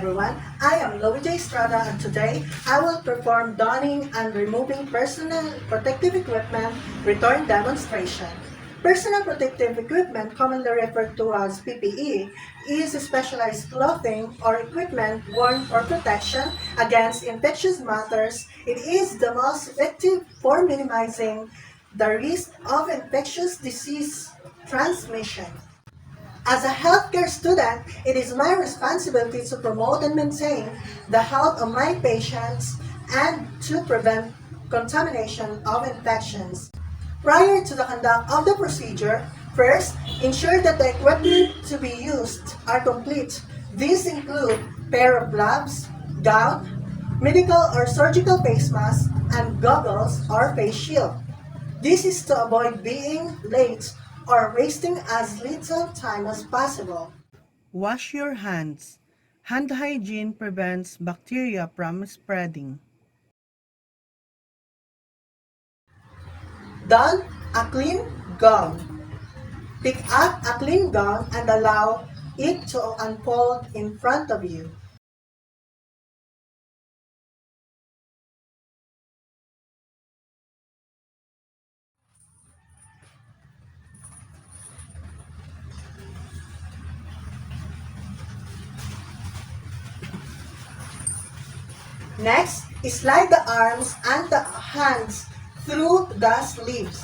everyone, I am Louie Estrada and today I will perform donning and removing personal protective equipment return demonstration. Personal protective equipment, commonly referred to as PPE, is specialized clothing or equipment worn for protection against infectious matters. It is the most effective for minimizing the risk of infectious disease transmission. As a healthcare student, it is my responsibility to promote and maintain the health of my patients and to prevent contamination of infections. Prior to the conduct of the procedure, first, ensure that the equipment to be used are complete. These include pair of gloves, gown, medical or surgical face mask, and goggles or face shield. This is to avoid being late or wasting as little time as possible. Wash your hands. Hand hygiene prevents bacteria from spreading. Don a clean gown. Pick up a clean gown and allow it to unfold in front of you. Next, slide the arms and the hands through the sleeves.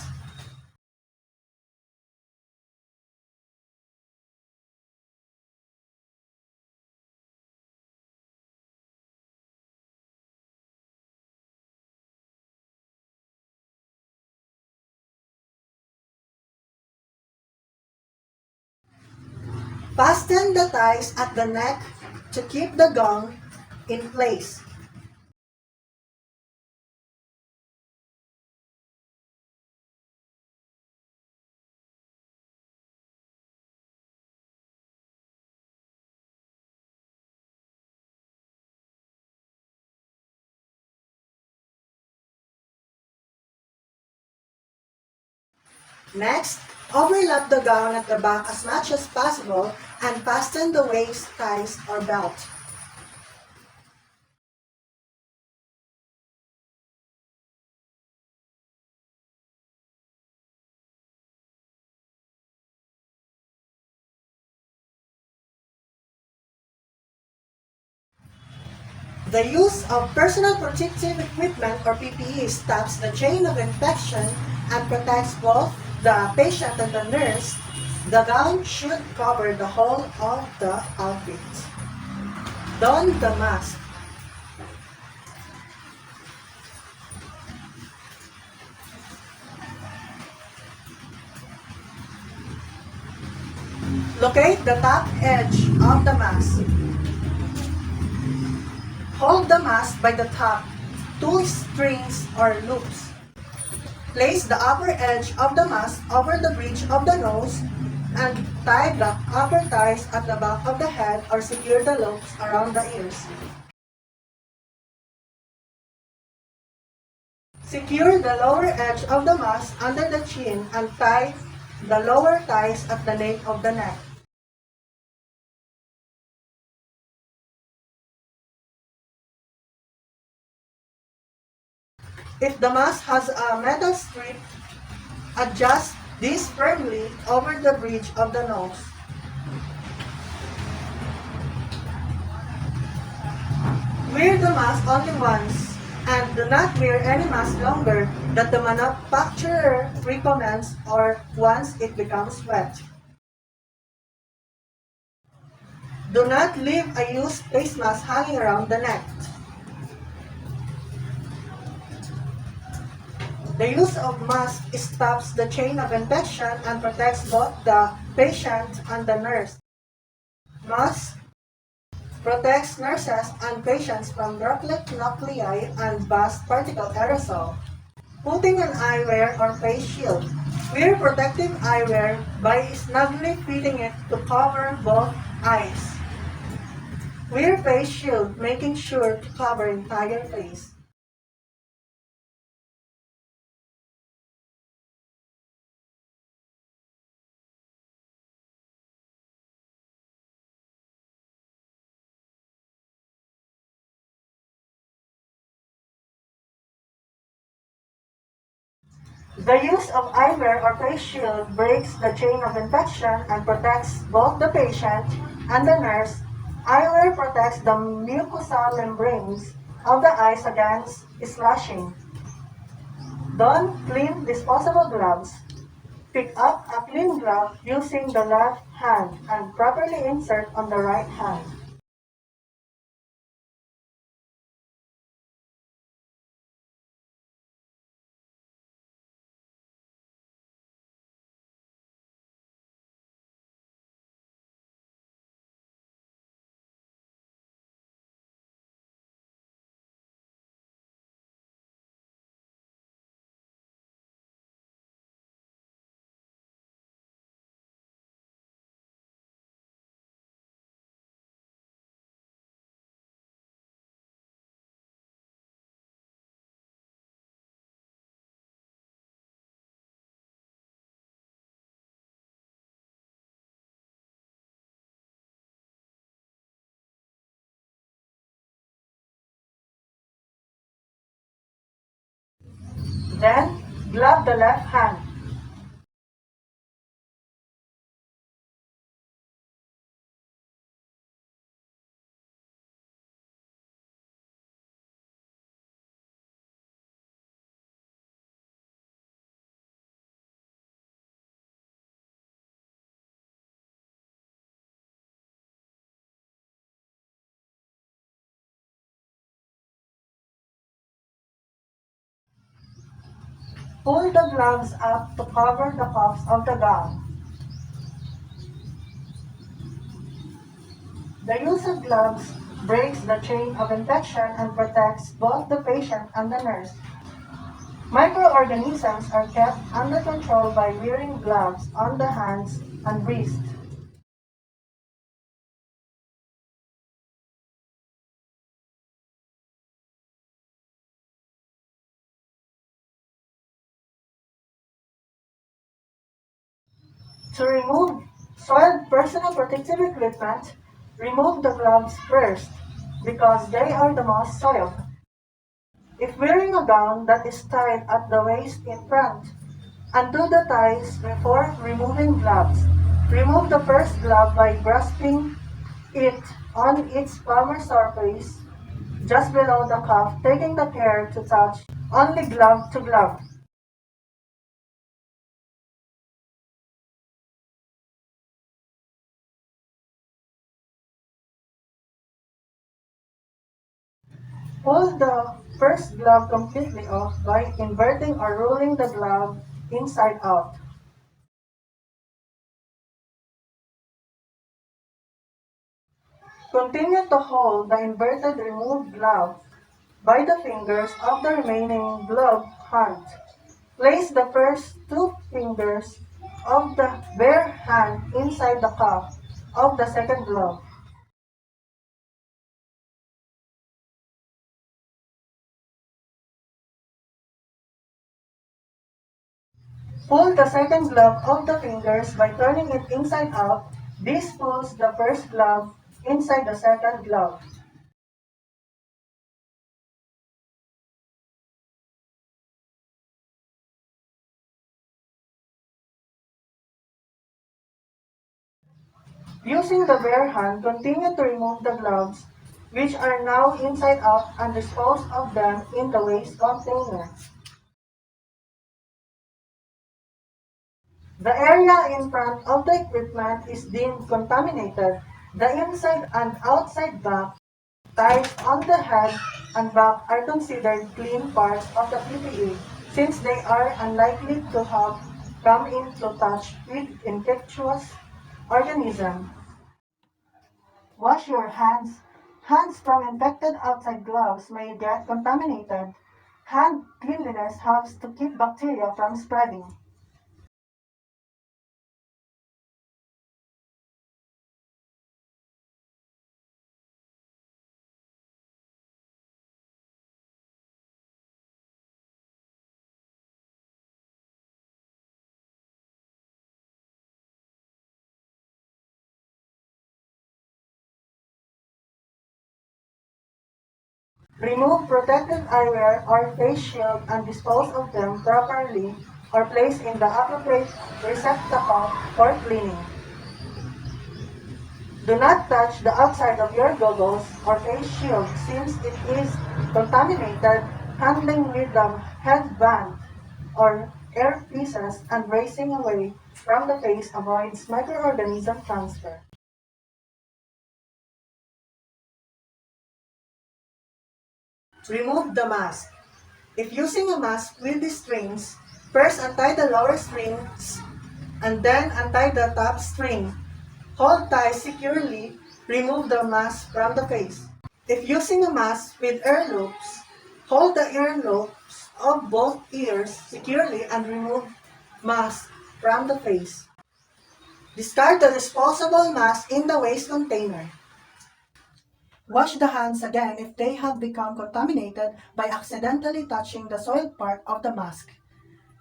Fasten the ties at the neck to keep the gown in place. Next, overlap the gown at the back as much as possible and fasten the waist ties or belt. The use of personal protective equipment or PPE stops the chain of infection and protects both the patient and the nurse. The gown should cover the whole of the outfit. Don the mask. Locate the top edge of the mask. Hold the mask by the top, two strings or loops. Place the upper edge of the mask over the bridge of the nose and tie the upper ties at the back of the head or secure the loops around the ears. Secure the lower edge of the mask under the chin and tie the lower ties at the nape of the neck. If the mask has a metal strip, adjust this firmly over the bridge of the nose. Wear the mask only once and do not wear any mask longer than the manufacturer recommends or once it becomes wet. Do not leave a used face mask hanging around the neck. The use of mask stops the chain of infection and protects both the patient and the nurse. Mask protects nurses and patients from droplet nuclei and vast particle aerosol. Putting an eyewear or face shield. Wear protective eyewear by snugly fitting it to cover both eyes. Wear face shield, making sure to cover entire face. The use of eyewear or face shield breaks the chain of infection and protects both the patient and the nurse. Eyewear protects the mucosal membranes of the eyes against slashing. Don clean disposable gloves. Pick up a clean glove using the left hand and properly insert on the right hand. Then, glove the left hand. Pull the gloves up to cover the cuffs of the gown. The use of gloves breaks the chain of infection and protects both the patient and the nurse. Microorganisms are kept under control by wearing gloves on the hands and wrists. To remove soiled personal protective equipment, remove the gloves first because they are the most soiled. If wearing a gown that is tied at the waist in front, undo the ties before removing gloves. Remove the first glove by grasping it on its palmar surface just below the cuff, taking the care to touch only glove to glove. Pull the first glove completely off by inverting or rolling the glove inside out. Continue to hold the inverted removed glove by the fingers of the remaining gloved hand. Place the first two fingers of the bare hand inside the cuff of the second glove. Pull the second glove of the fingers by turning it inside out. This pulls the first glove inside the second glove. Using the bare hand, continue to remove the gloves, which are now inside out, and dispose of them in the waste container. The area in front of the equipment is deemed contaminated. The inside and outside back, ties on the head and back are considered clean parts of the PPE since they are unlikely to have come into touch with infectious organisms. Wash your hands. Hands from infected outside gloves may get contaminated. Hand cleanliness helps to keep bacteria from spreading. Remove protective eyewear or face shield and dispose of them properly or placed in the appropriate receptacle for cleaning. Do not touch the outside of your goggles or face shield since it is contaminated. Handling with the headband or earpieces and raising away from the face avoids microorganism transfer. Remove the mask. If using a mask with the strings, first untie the lower strings and then untie the top string. Hold tight securely. Remove the mask from the face. If using a mask with ear loops, hold the ear loops of both ears securely and remove mask from the face. Discard the disposable mask in the waste container. Wash the hands again if they have become contaminated by accidentally touching the soiled part of the mask.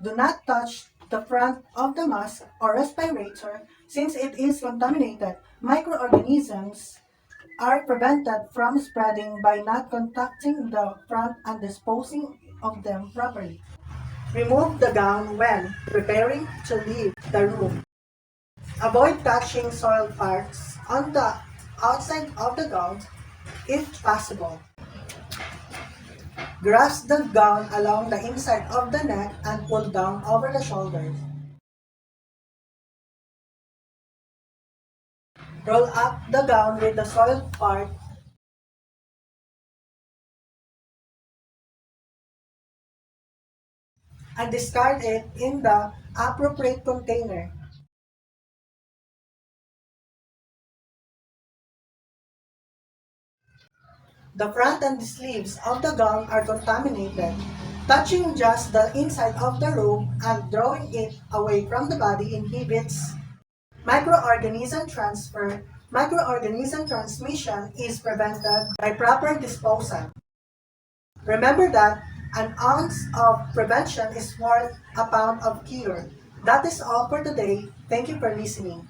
Do not touch the front of the mask or respirator since it is contaminated. Microorganisms are prevented from spreading by not contacting the front and disposing of them properly. Remove the gown when preparing to leave the room. Avoid touching soiled parts on the outside of the gown if possible. Grasp the gown along the inside of the neck and pull down over the shoulders. Roll up the gown with the soiled part and discard it in the appropriate container. The front and the sleeves of the gown are contaminated. Touching just the inside of the robe and drawing it away from the body inhibits microorganism transfer. Microorganism transmission is prevented by proper disposal. Remember that an ounce of prevention is worth a pound of cure. That is all for today. Thank you for listening.